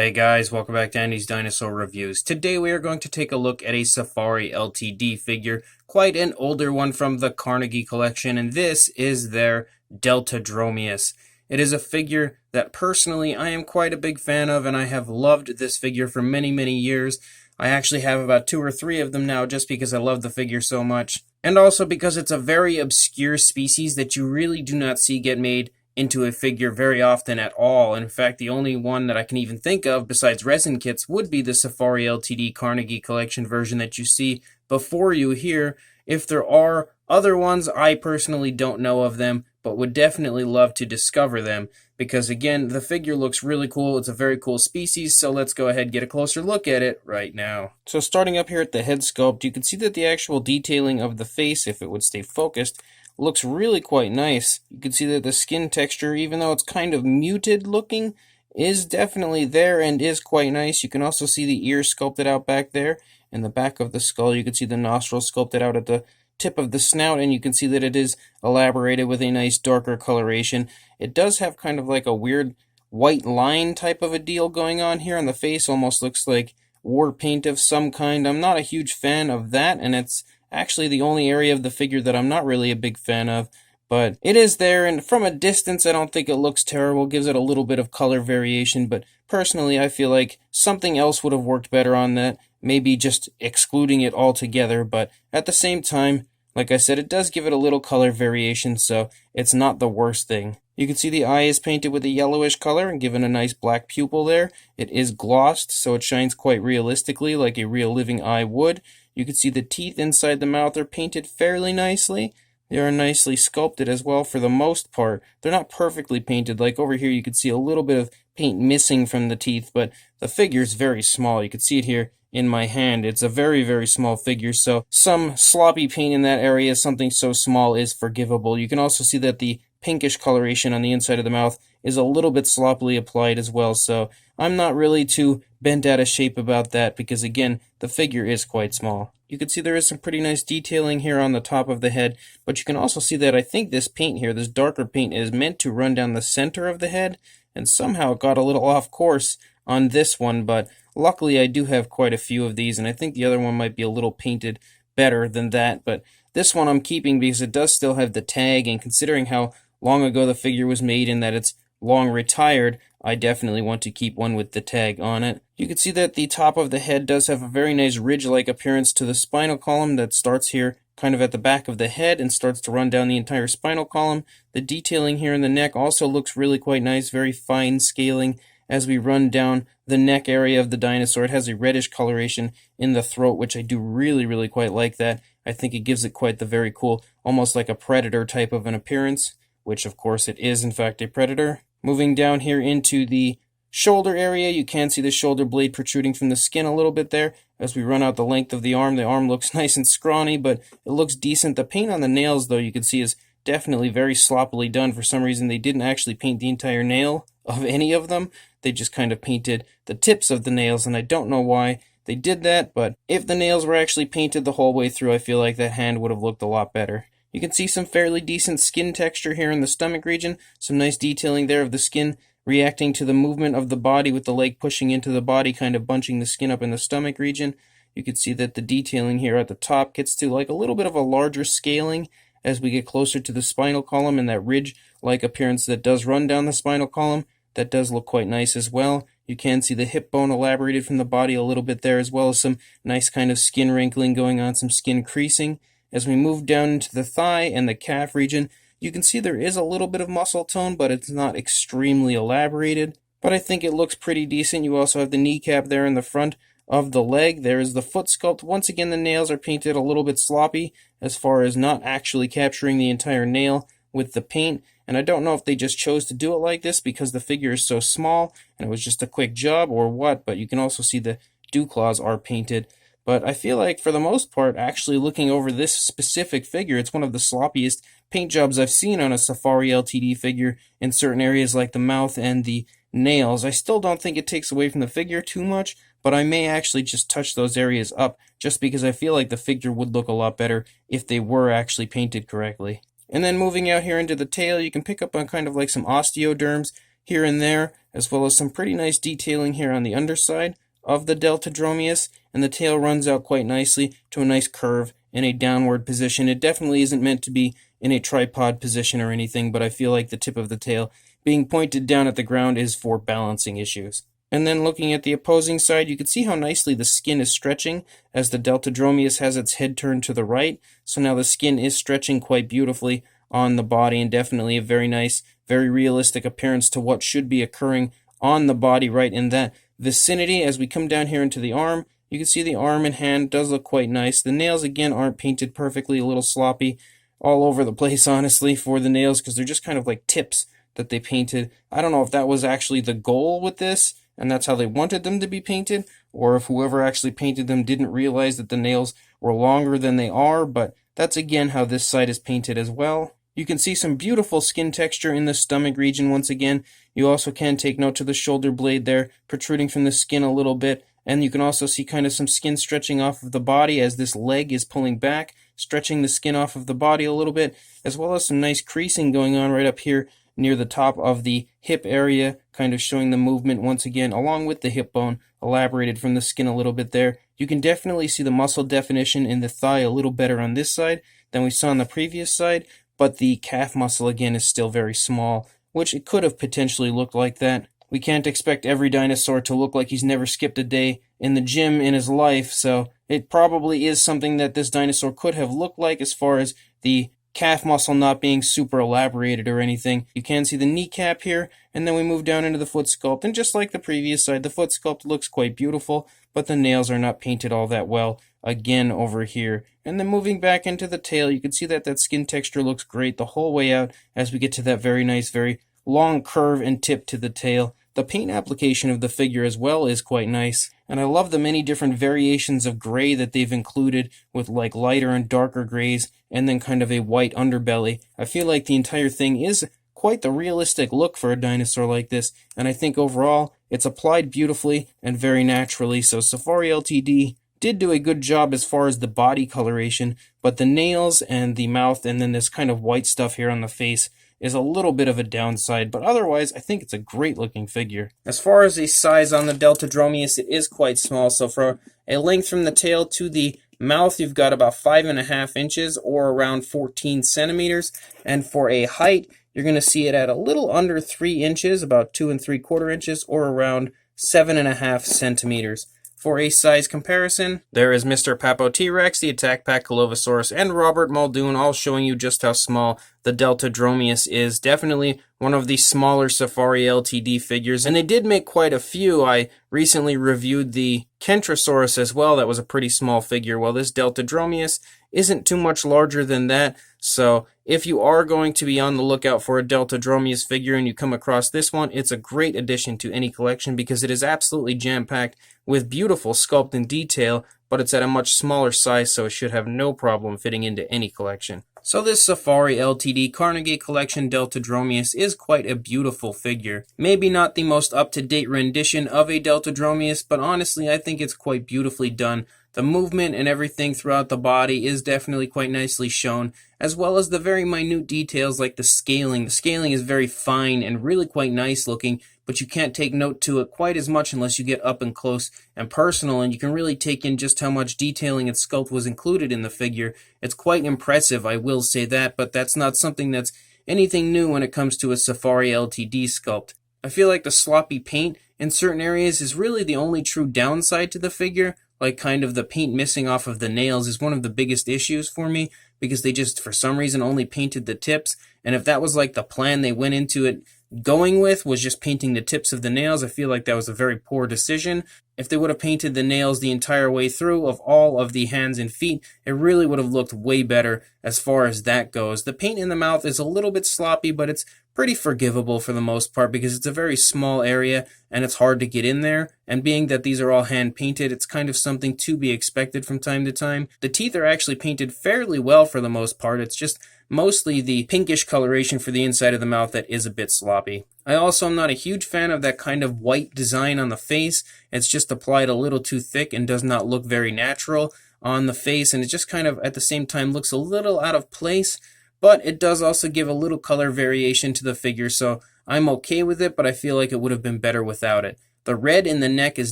Hey guys, welcome back to Andy's Dinosaur Reviews. Today we are going to take a look at a Safari LTD figure, quite an older one from the Carnegie Collection, and this is their Deltadromeus. It is a figure that personally I am quite a big fan of, and I have loved this figure for many years. I actually have about 2 or 3 of them now just because I love the figure so much, and also because it's a very obscure species that you really do not see get made into a figure very often at all. In fact, the only one that I can even think of besides resin kits would be the Safari LTD Carnegie Collection version that you see before you here. If there are other ones, I personally don't know of them, but would definitely love to discover them because, again, the figure looks really cool. It's a very cool species, so let's go ahead and get a closer look at it right now. So starting up here at the head sculpt, you can see that the actual detailing of the face, if it would stay focused, looks really quite nice. You can see that the skin texture, even though it's kind of muted looking, is definitely there and is quite nice. You can also see the ear sculpted out back there. In the back of the skull, you can see the nostril sculpted out at the tip of the snout, and you can see that it is elaborated with a nice darker coloration. It does have kind of like a weird white line type of a deal going on here on the face. Almost looks like war paint of some kind. I'm not a huge fan of that, and it's actually the only area of the figure that I'm not really a big fan of, but it is there, and from a distance I don't think it looks terrible. Gives it a little bit of color variation, but personally I feel like something else would have worked better on that, maybe just excluding it altogether, but at the same time, like I said, it does give it a little color variation, so it's not the worst thing. You can see the eye is painted with a yellowish color and given a nice black pupil there. It is glossed, so it shines quite realistically like a real living eye would. You can see the teeth inside the mouth are painted fairly nicely. They are nicely sculpted as well for the most part. They're not perfectly painted. Like over here you can see a little bit of paint missing from the teeth, but the figure is very small. You can see it here in my hand. It's a very small figure, so some sloppy paint in that area, something so small, is forgivable. You can also see that the pinkish coloration on the inside of the mouth is a little bit sloppily applied as well, so I'm not really too bent out of shape about that because, again, the figure is quite small. You can see there is some pretty nice detailing here on the top of the head, but you can also see that I think this paint here, this darker paint, is meant to run down the center of the head, and somehow it got a little off course on this one, but luckily I do have quite a few of these, and I think the other one might be a little painted better than that, but this one I'm keeping because it does still have the tag, and considering how long ago the figure was made and that it's long retired, I definitely want to keep one with the tag on it. You can see that the top of the head does have a very nice ridge-like appearance to the spinal column that starts here kind of at the back of the head and starts to run down the entire spinal column. The detailing here in the neck also looks really quite nice, very fine scaling as we run down the neck area of the dinosaur. It has a reddish coloration in the throat, which I do really quite like that. I think it gives it quite the very cool, almost like a predator type of an appearance, which of course it is in fact a predator. Moving down here into the shoulder area, you can see the shoulder blade protruding from the skin a little bit there. As we run out the length of the arm looks nice and scrawny, but it looks decent. The paint on the nails, though, you can see is definitely very sloppily done. For some reason, they didn't actually paint the entire nail of any of them. They just kind of painted the tips of the nails, and I don't know why they did that, but if the nails were actually painted the whole way through, I feel like that hand would have looked a lot better. You can see some fairly decent skin texture here in the stomach region, some nice detailing there of the skin reacting to the movement of the body with the leg pushing into the body, kind of bunching the skin up in the stomach region. You can see that the detailing here at the top gets to like a little bit of a larger scaling as we get closer to the spinal column, and that ridge-like appearance that does run down the spinal column, that does look quite nice as well. You can see the hip bone elaborated from the body a little bit there, as well as some nice kind of skin wrinkling going on, some skin creasing. As we move down into the thigh and the calf region, you can see there is a little bit of muscle tone, but it's not extremely elaborated. But I think it looks pretty decent. You also have the kneecap there in the front of the leg. There is the foot sculpt. Once again, the nails are painted a little bit sloppy as far as not actually capturing the entire nail with the paint. And I don't know if they just chose to do it like this because the figure is so small and it was just a quick job or what, but you can also see the dew claws are painted. But I feel like, for the most part, actually looking over this specific figure, it's one of the sloppiest paint jobs I've seen on a Safari LTD figure in certain areas like the mouth and the nails. I still don't think it takes away from the figure too much, but I may actually just touch those areas up just because I feel like the figure would look a lot better if they were actually painted correctly. And then moving out here into the tail, you can pick up on kind of like some osteoderms here and there, as well as some pretty nice detailing here on the underside of the Deltadromeus, and the tail runs out quite nicely to a nice curve in a downward position. It definitely isn't meant to be in a tripod position or anything, but I feel like the tip of the tail being pointed down at the ground is for balancing issues. And then looking at the opposing side, you can see how nicely the skin is stretching as the Deltadromeus has its head turned to the right. So now the skin is stretching quite beautifully on the body, and definitely a very nice, very realistic appearance to what should be occurring on the body right in that vicinity. As we come down here into the arm, you can see the arm and hand does look quite nice. The nails again aren't painted perfectly, a little sloppy all over the place honestly for the nails, because they're just kind of like tips that they painted. I don't know if that was actually the goal with this and that's how they wanted them to be painted, or if whoever actually painted them didn't realize that the nails were longer than they are, but that's again how this side is painted as well. You can see some beautiful skin texture in the stomach region once again. You also can take note to the shoulder blade there, protruding from the skin a little bit, and you can also see kind of some skin stretching off of the body as this leg is pulling back, stretching the skin off of the body a little bit, as well as some nice creasing going on right up here near the top of the hip area, kind of showing the movement once again, along with the hip bone, elaborated from the skin a little bit there. You can definitely see the muscle definition in the thigh a little better on this side than we saw on the previous side, but the calf muscle again is still very small, which it could have potentially looked like that. We can't expect every dinosaur to look like he's never skipped a day in the gym in his life, so it probably is something that this dinosaur could have looked like as far as the calf muscle not being super elaborated or anything. You can see the kneecap here, and then we move down into the foot sculpt, and just like the previous side, the foot sculpt looks quite beautiful, but the nails are not painted all that well again over here. And then moving back into the tail, you can see that that skin texture looks great the whole way out as we get to that very nice, very long curve and tip to the tail. The paint application of the figure as well is quite nice, and I love the many different variations of gray that they've included with like lighter and darker grays and then kind of a white underbelly. I feel like the entire thing is quite the realistic look for a dinosaur like this, and I think overall it's applied beautifully and very naturally. So Safari LTD did do a good job as far as the body coloration, but the nails and the mouth and then this kind of white stuff here on the face is a little bit of a downside, but otherwise I think it's a great looking figure. As far as the size on the Deltadromeus, it is quite small, so for a length from the tail to the mouth you've got about 5.5 inches or around 14 centimeters, and for a height you're going to see it at a little under 3 inches, about 2 3/4 inches, or around 7.5 centimeters. For a size comparison, there is Mr. Papo T-Rex, the Attack Pack Colovosaurus, and Robert Muldoon, all showing you just how small the Deltadromeus is. Definitely one of the smaller Safari LTD figures, and they did make quite a few. I recently reviewed the Kentrosaurus as well. That was a pretty small figure. Well, this Deltadromeus isn't too much larger than that, so if you are going to be on the lookout for a Deltadromeus figure and you come across this one, it's a great addition to any collection because it is absolutely jam-packed with beautiful sculpt and detail, but it's at a much smaller size, so it should have no problem fitting into any collection. So this Safari LTD Carnegie Collection Deltadromeus is quite a beautiful figure. Maybe not the most up-to-date rendition of a Deltadromeus, but honestly I think it's quite beautifully done. The movement and everything throughout the body is definitely quite nicely shown, as well as the very minute details like the scaling. The scaling is very fine and really quite nice looking, but you can't take note to it quite as much unless you get up and close and personal, and you can really take in just how much detailing and sculpt was included in the figure. It's quite impressive, I will say that, but that's not something that's anything new when it comes to a Safari LTD sculpt. I feel like the sloppy paint in certain areas is really the only true downside to the figure. Like kind of the paint missing off of the nails is one of the biggest issues for me, because they just for some reason only painted the tips, and if that was like the plan they went into it going with, was just painting the tips of the nails, I feel like that was a very poor decision. If they would have painted the nails the entire way through of all of the hands and feet, it really would have looked way better as far as that goes. The paint in the mouth is a little bit sloppy, but it's pretty forgivable for the most part because it's a very small area and it's hard to get in there. And being that these are all hand painted, it's kind of something to be expected from time to time. The teeth are actually painted fairly well for the most part. It's just mostly the pinkish coloration for the inside of the mouth that is a bit sloppy. I also am not a huge fan of that kind of white design on the face. It's just applied a little too thick and does not look very natural on the face, and it just kind of at the same time looks a little out of place, but it does also give a little color variation to the figure, so I'm okay with it, but I feel like it would have been better without it. The red in the neck is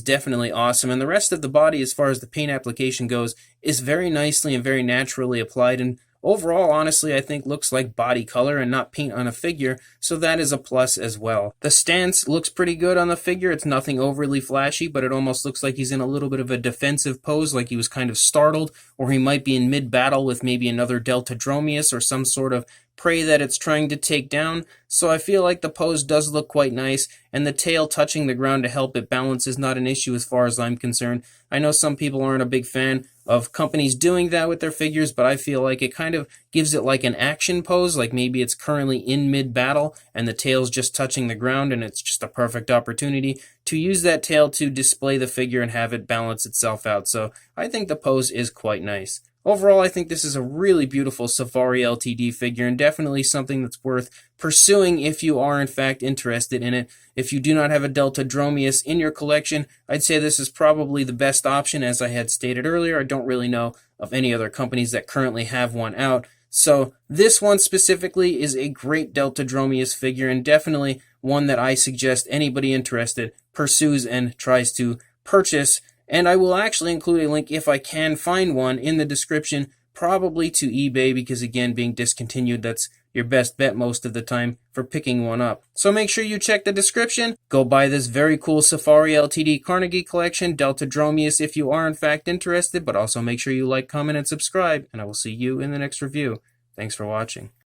definitely awesome, and the rest of the body, as far as the paint application goes, is very nicely and very naturally applied, and overall, honestly, I think looks like body color and not paint on a figure, so that is a plus as well. The stance looks pretty good on the figure. It's nothing overly flashy, but it almost looks like he's in a little bit of a defensive pose, like he was kind of startled, or he might be in mid-battle with maybe another Deltadromeus or some sort of prey that it's trying to take down. So I feel like the pose does look quite nice, and the tail touching the ground to help it balance is not an issue as far as I'm concerned. I know some people aren't a big fan of companies doing that with their figures, but I feel like it kind of gives it like an action pose, like maybe it's currently in mid-battle and the tail's just touching the ground, and it's just a perfect opportunity to use that tail to display the figure and have it balance itself out. So I think the pose is quite nice. Overall, I think this is a really beautiful Safari LTD figure, and definitely something that's worth pursuing if you are in fact interested in it. If you do not have a Deltadromeus in your collection, I'd say this is probably the best option. As I had stated earlier, I don't really know of any other companies that currently have one out. So this one specifically is a great Deltadromeus figure, and definitely one that I suggest anybody interested pursues and tries to purchase. And I will actually include a link, if I can find one, in the description, probably to eBay, because again, being discontinued, that's your best bet most of the time for picking one up. So make sure you check the description. Go buy this very cool Safari LTD Carnegie Collection Deltadromeus if you are in fact interested, but also make sure you like, comment, and subscribe, and I will see you in the next review. Thanks for watching.